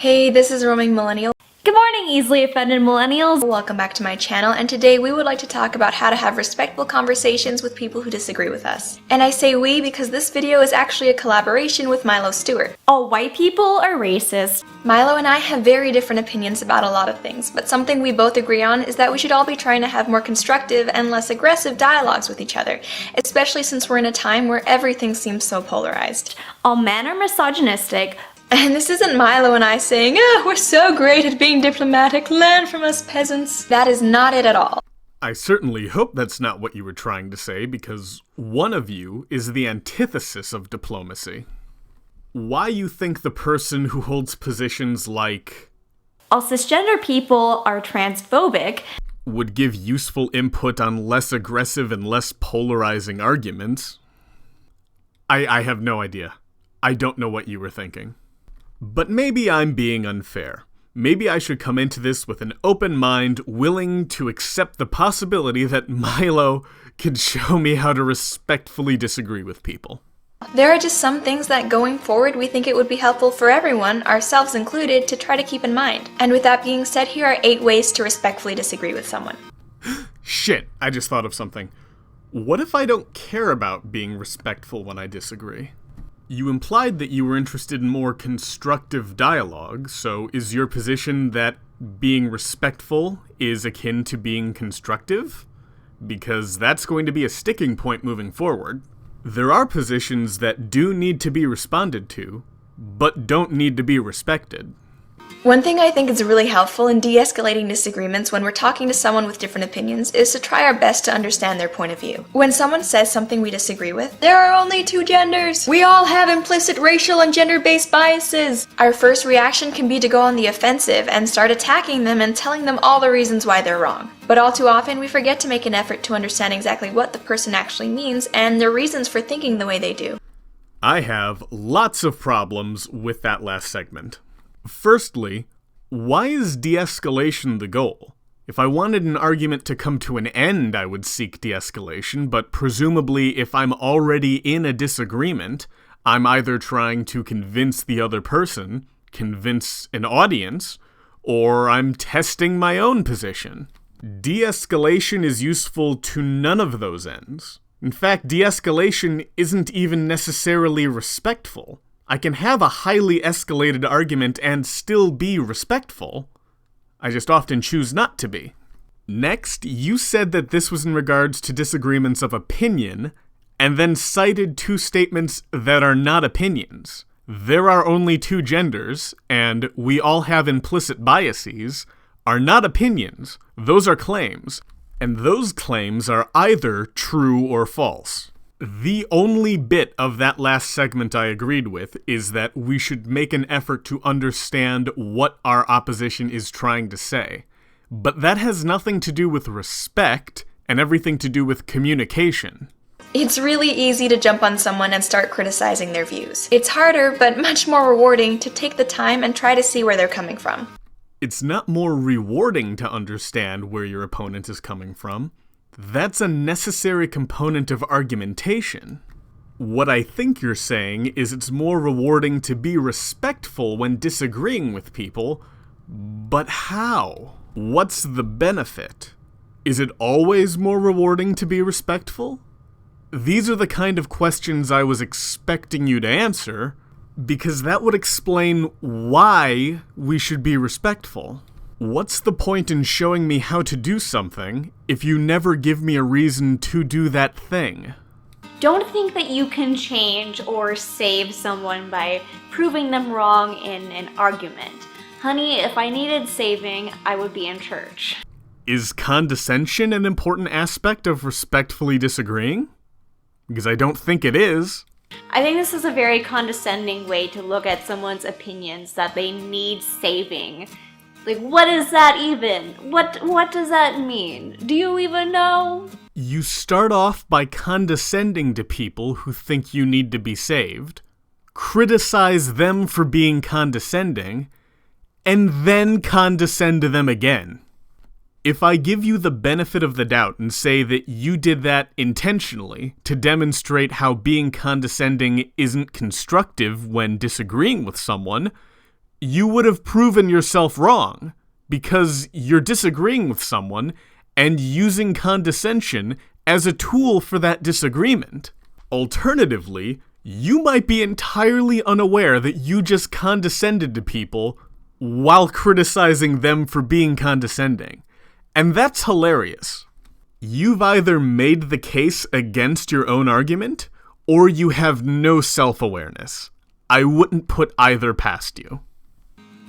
Hey, this is Roaming Millennial. Good morning, easily offended millennials. Welcome back to my channel, and today we would like to talk about how to have respectful conversations with people who disagree with us. And I say we because this video is actually a collaboration with Milo Stewart. All white people are racist. Milo and I have very different opinions about a lot of things, but something we both agree on is that we should all be trying to have more constructive and less aggressive dialogues with each other, especially since we're in a time where everything seems so polarized. All men are misogynistic. And this isn't Milo and I saying, "Oh, we're so great at being diplomatic, learn from us peasants." That is not it at all. I certainly hope that's not what you were trying to say, because one of you is the antithesis of diplomacy. Why you think the person who holds positions like All cisgender people are transphobic would give useful input on less aggressive and less polarizing arguments? I have no idea. I don't know what you were thinking. But maybe I'm being unfair. Maybe I should come into this with an open mind, willing to accept the possibility that Milo can show me how to respectfully disagree with people. There are just some things that going forward we think it would be helpful for everyone, ourselves included, to try to keep in mind. And with that being said, here are 8 ways to respectfully disagree with someone. Shit, I just thought of something. What if I don't care about being respectful when I disagree? You implied that you were interested in more constructive dialogue, so is your position that being respectful is akin to being constructive? Because that's going to be a sticking point moving forward. There are positions that do need to be responded to, but don't need to be respected. One thing I think is really helpful in de-escalating disagreements when we're talking to someone with different opinions is to try our best to understand their point of view. When someone says something we disagree with, "There are only 2 genders! We all have implicit racial and gender-based biases!" Our first reaction can be to go on the offensive and start attacking them and telling them all the reasons why they're wrong. But all too often, we forget to make an effort to understand exactly what the person actually means and their reasons for thinking the way they do. I have lots of problems with that last segment. Firstly, why is de-escalation the goal? If I wanted an argument to come to an end, I would seek de-escalation, but presumably if I'm already in a disagreement, I'm either trying to convince the other person, convince an audience, or I'm testing my own position. De-escalation is useful to none of those ends. In fact, de-escalation isn't even necessarily respectful. I can have a highly escalated argument and still be respectful. I just often choose not to be. Next, you said that this was in regards to disagreements of opinion, and then cited 2 statements that are not opinions. There are only 2 genders, and we all have implicit biases, are not opinions. Those are claims, and those claims are either true or false. The only bit of that last segment I agreed with is that we should make an effort to understand what our opposition is trying to say. But that has nothing to do with respect and everything to do with communication. It's really easy to jump on someone and start criticizing their views. It's harder, but much more rewarding, to take the time and try to see where they're coming from. It's not more rewarding to understand where your opponent is coming from. That's a necessary component of argumentation. What I think you're saying is it's more rewarding to be respectful when disagreeing with people, but how? What's the benefit? Is it always more rewarding to be respectful? These are the kind of questions I was expecting you to answer, because that would explain why we should be respectful. What's the point in showing me how to do something if you never give me a reason to do that thing? Don't think that you can change or save someone by proving them wrong in an argument. Honey, if I needed saving, I would be in church. Is condescension an important aspect of respectfully disagreeing? Because I don't think it is. I think this is a very condescending way to look at someone's opinions, that they need saving. Like, what is that even? What does that mean? Do you even know? You start off by condescending to people who think you need to be saved, criticize them for being condescending, and then condescend to them again. If I give you the benefit of the doubt and say that you did that intentionally to demonstrate how being condescending isn't constructive when disagreeing with someone, you would have proven yourself wrong, because you're disagreeing with someone and using condescension as a tool for that disagreement. Alternatively, you might be entirely unaware that you just condescended to people while criticizing them for being condescending. And that's hilarious. You've either made the case against your own argument, or you have no self-awareness. I wouldn't put either past you.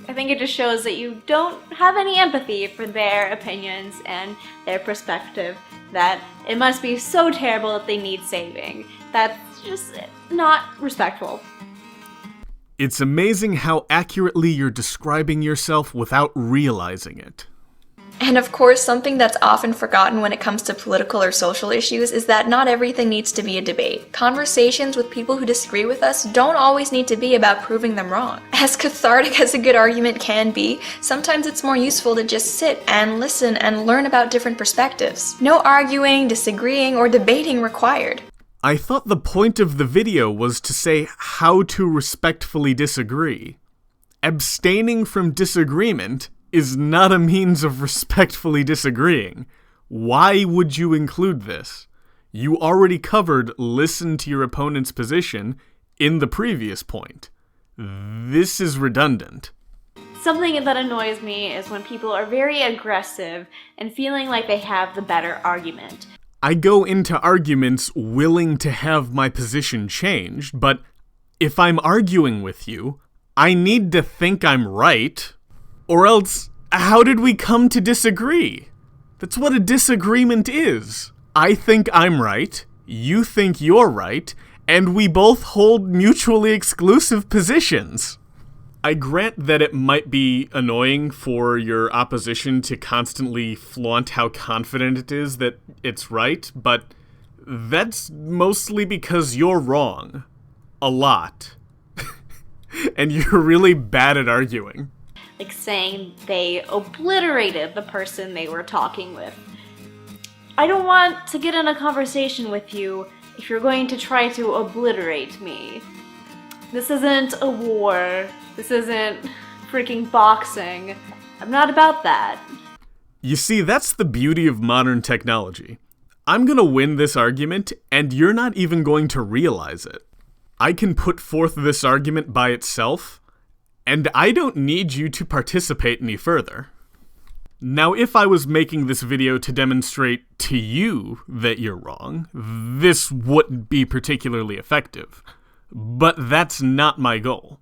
I think it just shows that you don't have any empathy for their opinions and their perspective, that it must be so terrible that they need saving. That's just not respectful. It's amazing how accurately you're describing yourself without realizing it. And of course, something that's often forgotten when it comes to political or social issues is that not everything needs to be a debate. Conversations with people who disagree with us don't always need to be about proving them wrong. As cathartic as a good argument can be, sometimes it's more useful to just sit and listen and learn about different perspectives. No arguing, disagreeing, or debating required. I thought the point of the video was to say how to respectfully disagree. Abstaining from disagreement is not a means of respectfully disagreeing. Why would you include this? You already covered listen to your opponent's position in the previous point. This is redundant. Something that annoys me is when people are very aggressive and feeling like they have the better argument. I go into arguments willing to have my position changed, but if I'm arguing with you, I need to think I'm right. Or else, how did we come to disagree? That's what a disagreement is. I think I'm right, you think you're right, and we both hold mutually exclusive positions. I grant that it might be annoying for your opposition to constantly flaunt how confident it is that it's right, but that's mostly because you're wrong. A lot. And you're really bad at arguing. Like saying they obliterated the person they were talking with. I don't want to get in a conversation with you if you're going to try to obliterate me. This isn't a war. This isn't freaking boxing. I'm not about that. You see, that's the beauty of modern technology. I'm gonna win this argument, and you're not even going to realize it. I can put forth this argument by itself, and I don't need you to participate any further. Now, if I was making this video to demonstrate to you that you're wrong, this wouldn't be particularly effective. But that's not my goal.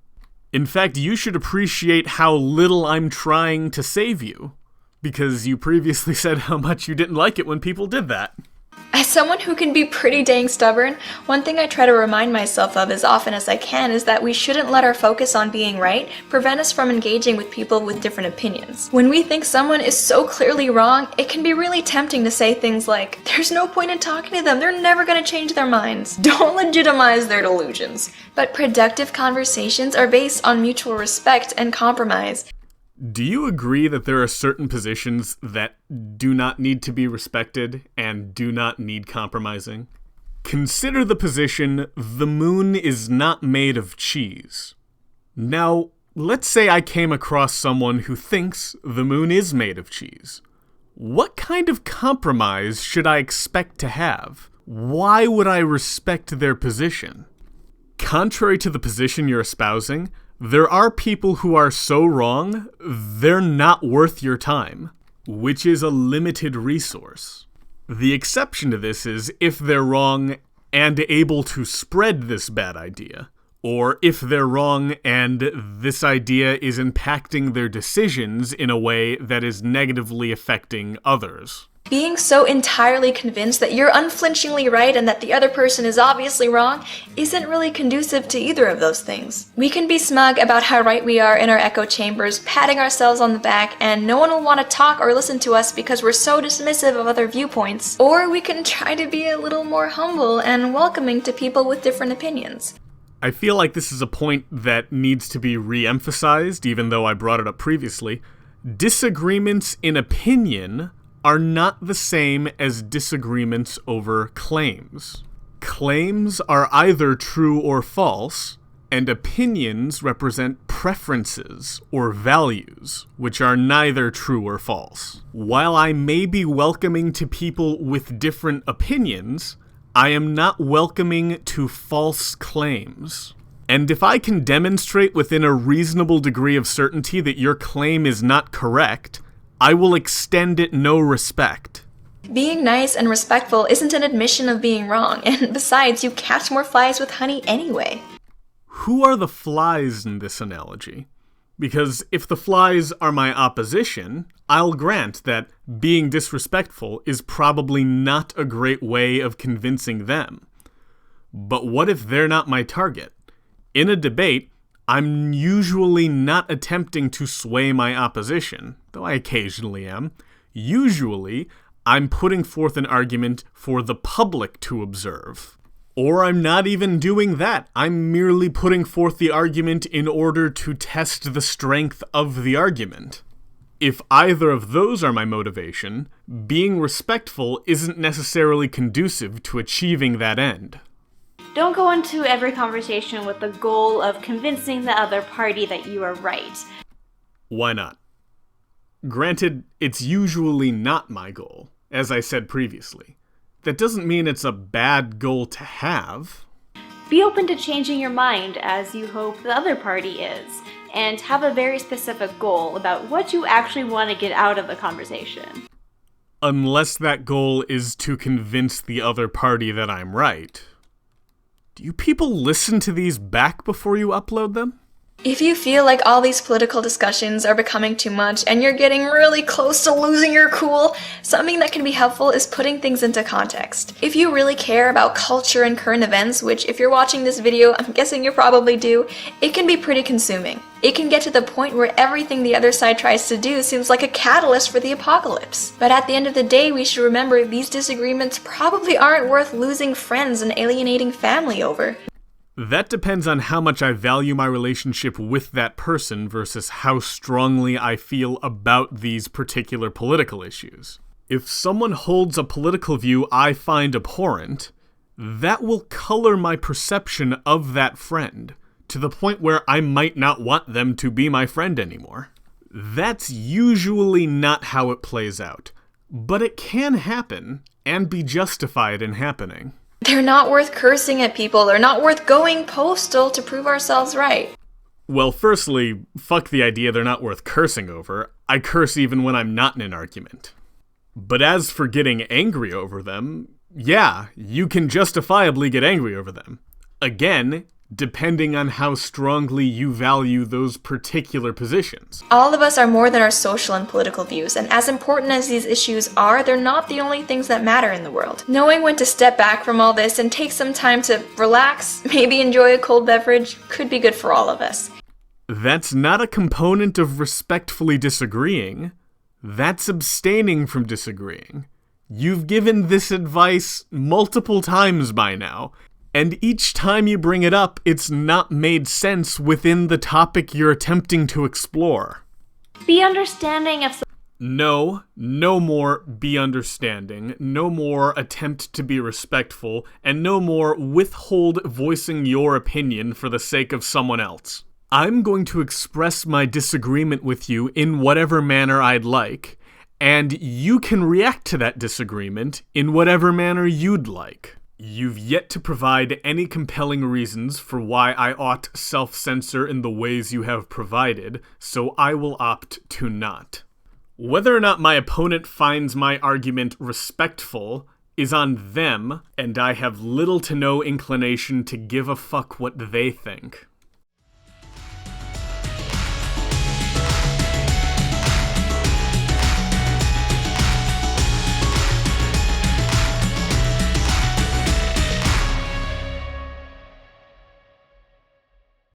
In fact, you should appreciate how little I'm trying to save you, because you previously said how much you didn't like it when people did that. As someone who can be pretty dang stubborn, one thing I try to remind myself of as often as I can is that we shouldn't let our focus on being right prevent us from engaging with people with different opinions. When we think someone is so clearly wrong, it can be really tempting to say things like, "There's no point in talking to them, they're never gonna change their minds." Don't legitimize their delusions. But productive conversations are based on mutual respect and compromise. Do you agree that there are certain positions that do not need to be respected and do not need compromising? Consider the position, the moon is not made of cheese. Now, let's say I came across someone who thinks the moon is made of cheese. What kind of compromise should I expect to have? Why would I respect their position? Contrary to the position you're espousing, there are people who are so wrong, they're not worth your time, which is a limited resource. The exception to this is if they're wrong and able to spread this bad idea, or if they're wrong and this idea is impacting their decisions in a way that is negatively affecting others. Being so entirely convinced that you're unflinchingly right and that the other person is obviously wrong isn't really conducive to either of those things. We can be smug about how right we are in our echo chambers, patting ourselves on the back, and no one will want to talk or listen to us because we're so dismissive of other viewpoints. Or we can try to be a little more humble and welcoming to people with different opinions. I feel like this is a point that needs to be re-emphasized, even though I brought it up previously. Disagreements in opinion are not the same as disagreements over claims. Claims are either true or false, and opinions represent preferences or values, which are neither true or false. While I may be welcoming to people with different opinions, I am not welcoming to false claims. And if I can demonstrate within a reasonable degree of certainty that your claim is not correct, I will extend it no respect. Being nice and respectful isn't an admission of being wrong, and besides, you catch more flies with honey anyway. Who are the flies in this analogy? Because if the flies are my opposition, I'll grant that being disrespectful is probably not a great way of convincing them. But what if they're not my target? In a debate, I'm usually not attempting to sway my opposition, though I occasionally am. Usually, I'm putting forth an argument for the public to observe. Or I'm not even doing that. I'm merely putting forth the argument in order to test the strength of the argument. If either of those are my motivation, being respectful isn't necessarily conducive to achieving that end. Don't go into every conversation with the goal of convincing the other party that you are right. Why not? Granted, it's usually not my goal, as I said previously. That doesn't mean it's a bad goal to have. Be open to changing your mind as you hope the other party is, and have a very specific goal about what you actually want to get out of the conversation. Unless that goal is to convince the other party that I'm right. Do you people listen to these back before you upload them? If you feel like all these political discussions are becoming too much and you're getting really close to losing your cool, something that can be helpful is putting things into context. If you really care about culture and current events, which if you're watching this video, I'm guessing you probably do, it can be pretty consuming. It can get to the point where everything the other side tries to do seems like a catalyst for the apocalypse. But at the end of the day, we should remember these disagreements probably aren't worth losing friends and alienating family over. That depends on how much I value my relationship with that person versus how strongly I feel about these particular political issues. If someone holds a political view I find abhorrent, that will color my perception of that friend, to the point where I might not want them to be my friend anymore. That's usually not how it plays out, but it can happen and be justified in happening. They're not worth cursing at people. They're not worth going postal to prove ourselves right. Well, firstly, fuck the idea they're not worth cursing over. I curse even when I'm not in an argument. But as for getting angry over them, yeah, you can justifiably get angry over them. Again, depending on how strongly you value those particular positions. All of us are more than our social and political views, and as important as these issues are, they're not the only things that matter in the world. Knowing when to step back from all this and take some time to relax, maybe enjoy a cold beverage, could be good for all of us. That's not a component of respectfully disagreeing. That's abstaining from disagreeing. You've given this advice multiple times by now, and each time you bring it up, it's not made sense within the topic you're attempting to explore. Be understanding if No more be understanding, no more attempt to be respectful, and no more withhold voicing your opinion for the sake of someone else. I'm going to express my disagreement with you in whatever manner I'd like, and you can react to that disagreement in whatever manner you'd like. You've yet to provide any compelling reasons for why I ought self-censor in the ways you have provided, so I will opt to not. Whether or not my opponent finds my argument respectful is on them, and I have little to no inclination to give a fuck what they think.